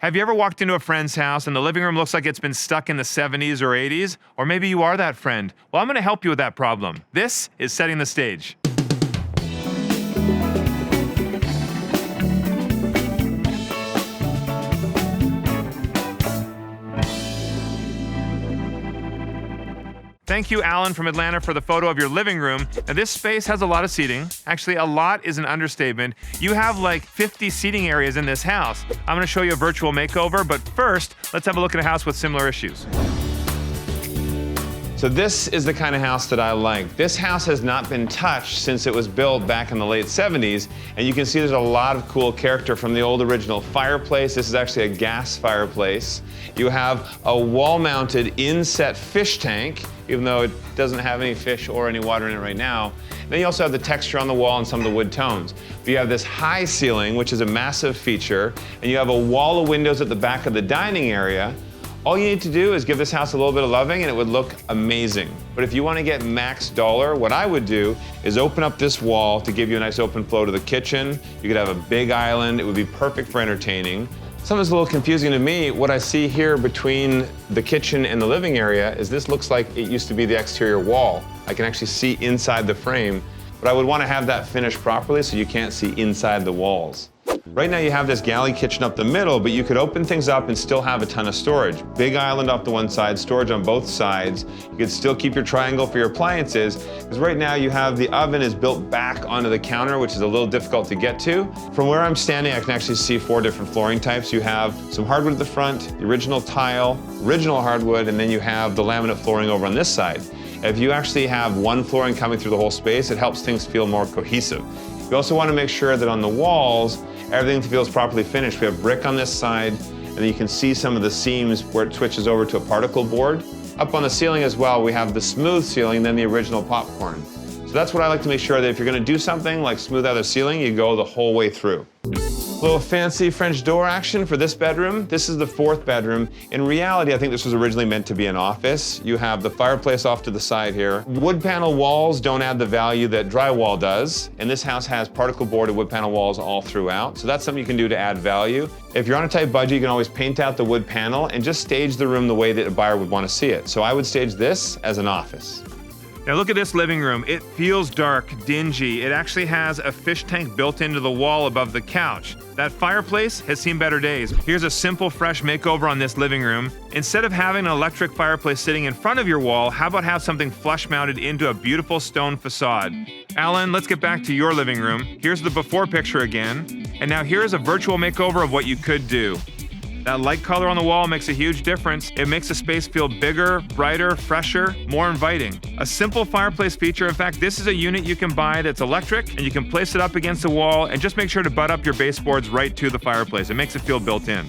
Have you ever walked into a friend's house and the living room looks like it's been stuck in the 70s or 80s? Or maybe you are that friend. Well, I'm going to help you with that problem. This is Setting the Stage. Thank you, Alan from Atlanta, for the photo of your living room. Now, this space has a lot of seating. Actually, a lot is an understatement. You have like 50 seating areas in this house. I'm going to show you a virtual makeover, but first, let's have a look at a house with similar issues. So this is the kind of house that I like. This house has not been touched since it was built back in the late 70s, and you can see there's a lot of cool character from the old original fireplace. This is actually a gas fireplace. You have a wall-mounted inset fish tank, even though it doesn't have any fish or any water in it right now. Then you also have the texture on the wall and some of the wood tones. But you have this high ceiling, which is a massive feature, and you have a wall of windows at the back of the dining area. All you need to do is give this house a little bit of loving and it would look amazing. But if you want to get max dollar, what I would do is open up this wall to give you a nice open flow to the kitchen. You could have a big island. It would be perfect for entertaining. Something's a little confusing to me. What I see here between the kitchen and the living area is this looks like it used to be the exterior wall. I can actually see inside the frame, but I would want to have that finished properly so you can't see inside the walls. Right now you have this galley kitchen up the middle, but you could open things up and still have a ton of storage. Big island off the one side, storage on both sides. You could still keep your triangle for your appliances, because right now you have the oven is built back onto the counter, which is a little difficult to get to. From where I'm standing, I can actually see 4 different flooring types. You have some hardwood at the front, the original tile, original hardwood, and then you have the laminate flooring over on this side. If you actually have one flooring coming through the whole space, it helps things feel more cohesive. You also want to make sure that on the walls, everything feels properly finished. We have brick on this side, and then you can see some of the seams where it switches over to a particle board. Up on the ceiling as well, we have the smooth ceiling, then the original popcorn. So that's what I like to make sure that if you're going to do something like smooth out the ceiling, you go the whole way through. A little fancy French door action for this bedroom. This is the 4th bedroom. In reality, I think this was originally meant to be an office. You have the fireplace off to the side here. Wood panel walls don't add the value that drywall does, and this house has particle board and wood panel walls all throughout, so that's something you can do to add value. If you're on a tight budget, you can always paint out the wood panel and just stage the room the way that a buyer would want to see it. So I would stage this as an office. Now look at this living room. It feels dark, dingy. It actually has a fish tank built into the wall above the couch. That fireplace has seen better days. Here's a simple, fresh makeover on this living room. Instead of having an electric fireplace sitting in front of your wall, how about have something flush mounted into a beautiful stone facade? Alan, let's get back to your living room. Here's the before picture again. And now here's a virtual makeover of what you could do. That light color on the wall makes a huge difference. It makes the space feel bigger, brighter, fresher, more inviting. A simple fireplace feature. In fact, this is a unit you can buy that's electric, and you can place it up against the wall and just make sure to butt up your baseboards right to the fireplace. It makes it feel built in.